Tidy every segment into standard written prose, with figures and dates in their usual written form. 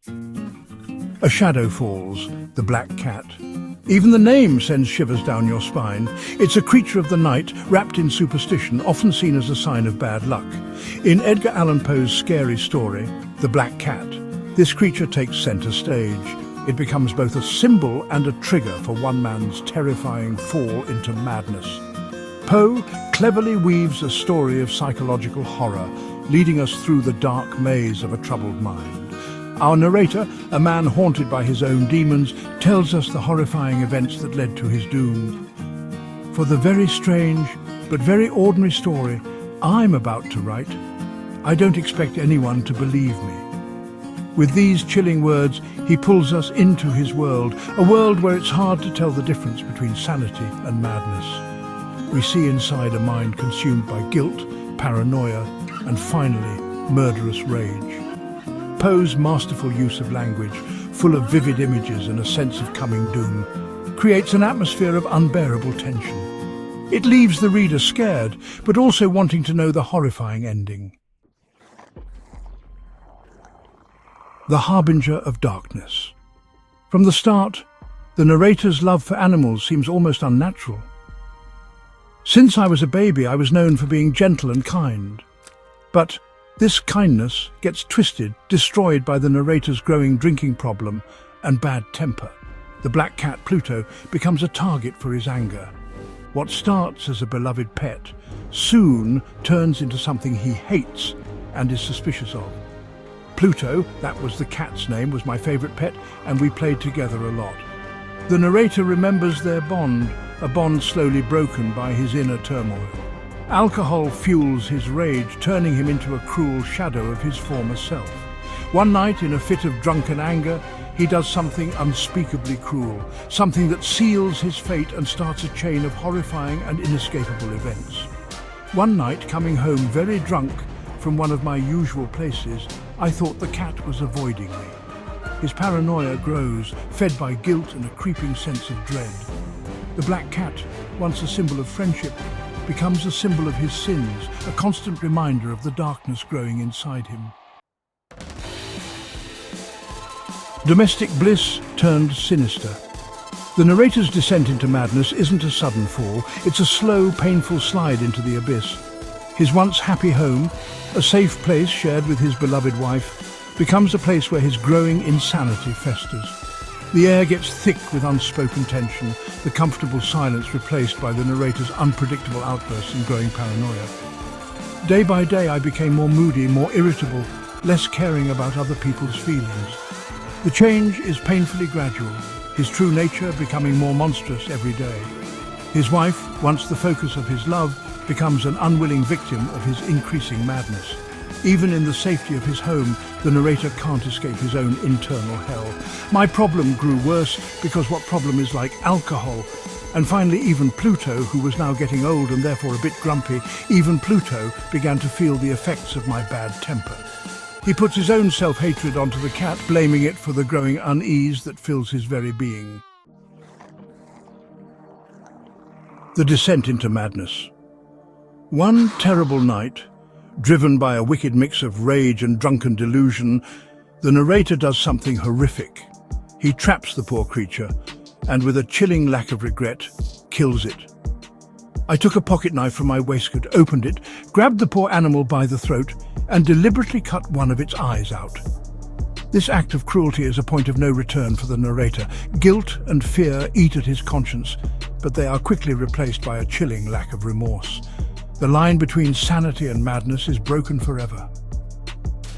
A shadow falls, the black cat. Even the name sends shivers down your spine. It's a creature of the night, wrapped in superstition, often seen as a sign of bad luck. In Edgar Allan Poe's scary story, The Black Cat, this creature takes center stage. It becomes both a symbol and a trigger for one man's terrifying fall into madness. Poe cleverly weaves a story of psychological horror, leading us through the dark maze of a troubled mind. Our narrator, a man haunted by his own demons, tells us the horrifying events that led to his doom. For the very strange but very ordinary story I'm about to write, I don't expect anyone to believe me. With these chilling words, he pulls us into his world, a world where it's hard to tell the difference between sanity and madness. We see inside a mind consumed by guilt, paranoia, and finally, murderous rage. Poe's masterful use of language, full of vivid images and a sense of coming doom, creates an atmosphere of unbearable tension. It leaves the reader scared, but also wanting to know the horrifying ending. The harbinger of darkness. From the start, the narrator's love for animals seems almost unnatural. Since I was a baby, I was known for being gentle and kind. But this kindness gets twisted, destroyed by the narrator's growing drinking problem and bad temper. The black cat Pluto becomes a target for his anger. What starts as a beloved pet soon turns into something he hates and is suspicious of. Pluto, that was the cat's name, was my favorite pet, and we played together a lot. The narrator remembers their bond, a bond slowly broken by his inner turmoil. Alcohol fuels his rage, turning him into a cruel shadow of his former self. One night, in a fit of drunken anger, he does something unspeakably cruel, something that seals his fate and starts a chain of horrifying and inescapable events. One night, coming home very drunk from one of my usual places, I thought the cat was avoiding me. His paranoia grows, fed by guilt and a creeping sense of dread. The black cat, once a symbol of friendship, becomes a symbol of his sins, a constant reminder of the darkness growing inside him. Domestic bliss turned sinister. The narrator's descent into madness isn't a sudden fall, it's a slow, painful slide into the abyss. His once happy home, a safe place shared with his beloved wife, becomes a place where his growing insanity festers. The air gets thick with unspoken tension, the comfortable silence replaced by the narrator's unpredictable outbursts and growing paranoia. Day by day, I became more moody, more irritable, less caring about other people's feelings. The change is painfully gradual, his true nature becoming more monstrous every day. His wife, once the focus of his love, becomes an unwilling victim of his increasing madness. Even in the safety of his home, the narrator can't escape his own internal hell. My problem grew worse because what problem is like alcohol? And finally, even Pluto, who was now getting old and therefore a bit grumpy, even Pluto began to feel the effects of my bad temper. He puts his own self-hatred onto the cat, blaming it for the growing unease that fills his very being. The descent into madness. One terrible night, driven by a wicked mix of rage and drunken delusion, the narrator does something horrific. He traps the poor creature and, with a chilling lack of regret, kills it. I took a pocket knife from my waistcoat, opened it, grabbed the poor animal by the throat, and deliberately cut one of its eyes out. This act of cruelty is a point of no return for the narrator. Guilt and fear eat at his conscience, but they are quickly replaced by a chilling lack of remorse. The line between sanity and madness is broken forever.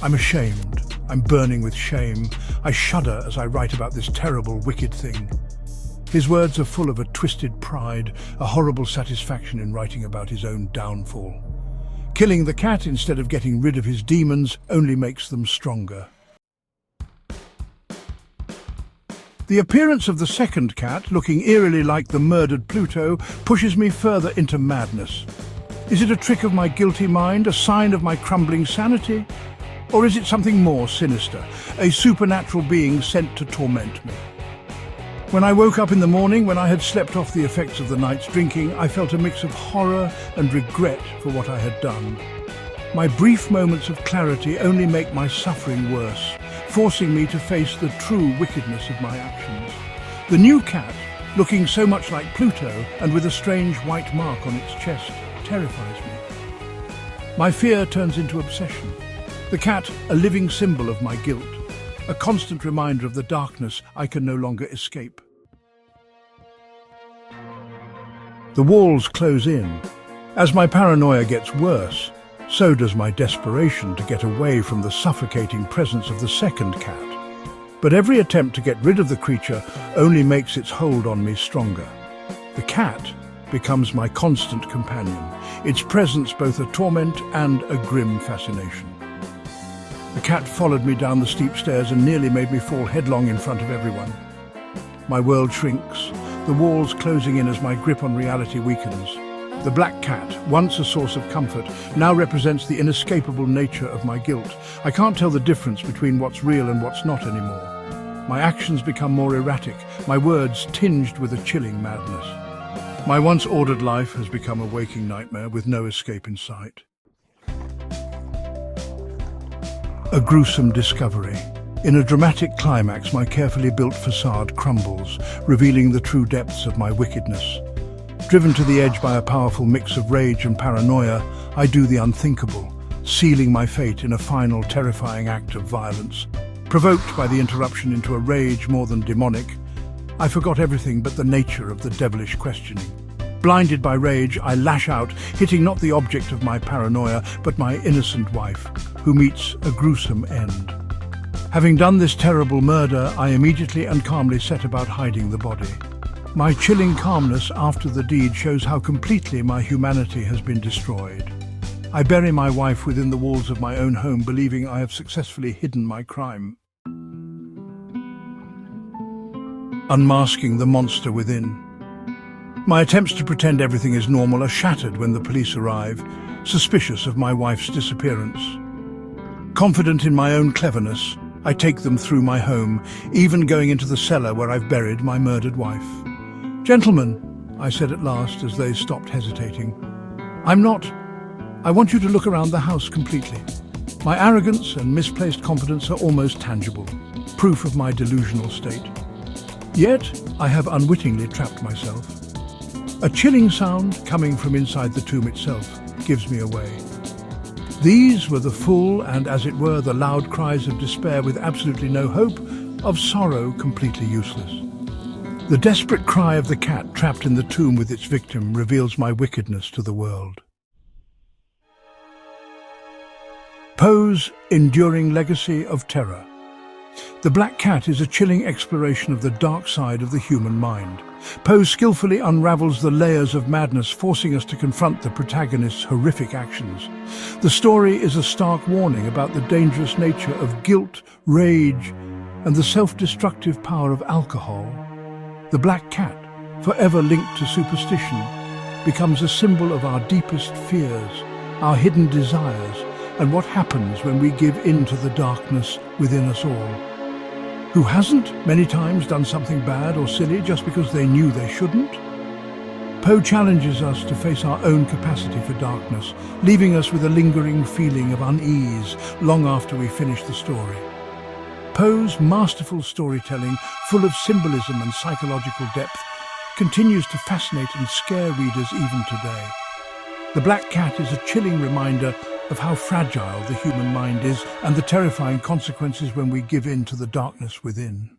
I'm ashamed. I'm burning with shame. I shudder as I write about this terrible, wicked thing. His words are full of a twisted pride, a horrible satisfaction in writing about his own downfall. Killing the cat instead of getting rid of his demons only makes them stronger. The appearance of the second cat, looking eerily like the murdered Pluto, pushes me further into madness. Is it a trick of my guilty mind, a sign of my crumbling sanity? Or is it something more sinister, a supernatural being sent to torment me? When I woke up in the morning, when I had slept off the effects of the night's drinking, I felt a mix of horror and regret for what I had done. My brief moments of clarity only make my suffering worse. forcing me to face the true wickedness of my actions. The new cat, looking so much like Pluto and with a strange white mark on its chest, terrifies me. My fear turns into obsession. The cat, a living symbol of my guilt, a constant reminder of the darkness I can no longer escape. The walls close in. As my paranoia gets worse, so does my desperation to get away from the suffocating presence of the second cat. But every attempt to get rid of the creature only makes its hold on me stronger. The cat becomes my constant companion, its presence both a torment and a grim fascination. The cat followed me down the steep stairs and nearly made me fall headlong in front of everyone. My world shrinks, the walls closing in as my grip on reality weakens. The black cat, once a source of comfort, now represents the inescapable nature of my guilt. I can't tell the difference between what's real and what's not anymore. My actions become more erratic, my words tinged with a chilling madness. My once ordered life has become a waking nightmare with no escape in sight. A gruesome discovery. In a dramatic climax, my carefully built facade crumbles, revealing the true depths of my wickedness. Driven to the edge by a powerful mix of rage and paranoia, I do the unthinkable, sealing my fate in a final terrifying act of violence. Provoked by the interruption into a rage more than demonic, I forgot everything but the nature of the devilish questioning. Blinded by rage, I lash out, hitting not the object of my paranoia, but my innocent wife, who meets a gruesome end. Having done this terrible murder, I immediately and calmly set about hiding the body. My chilling calmness after the deed shows how completely my humanity has been destroyed. I bury my wife within the walls of my own home, believing I have successfully hidden my crime. Unmasking the monster within. My attempts to pretend everything is normal are shattered when the police arrive, suspicious of my wife's disappearance. Confident in my own cleverness, I take them through my home, even going into the cellar where I've buried my murdered wife. "Gentlemen," I said at last as they stopped hesitating, I want you to look around the house completely. My arrogance and misplaced confidence are almost tangible, proof of my delusional state. Yet, I have unwittingly trapped myself. A chilling sound coming from inside the tomb itself gives me away. These were the full and, as it were, the loud cries of despair with absolutely no hope, of sorrow completely useless. The desperate cry of the cat trapped in the tomb with its victim reveals my wickedness to the world. Poe's enduring legacy of terror. The Black Cat is a chilling exploration of the dark side of the human mind. Poe skillfully unravels the layers of madness, forcing us to confront the protagonist's horrific actions. The story is a stark warning about the dangerous nature of guilt, rage, and the self-destructive power of alcohol. The Black Cat, forever linked to superstition, becomes a symbol of our deepest fears, our hidden desires, and what happens when we give in to the darkness within us all. Who hasn't, many times, done something bad or silly just because they knew they shouldn't? Poe challenges us to face our own capacity for darkness, leaving us with a lingering feeling of unease long after we finish the story. Poe's masterful storytelling, full of symbolism and psychological depth, continues to fascinate and scare readers even today. The Black Cat is a chilling reminder of how fragile the human mind is and the terrifying consequences when we give in to the darkness within.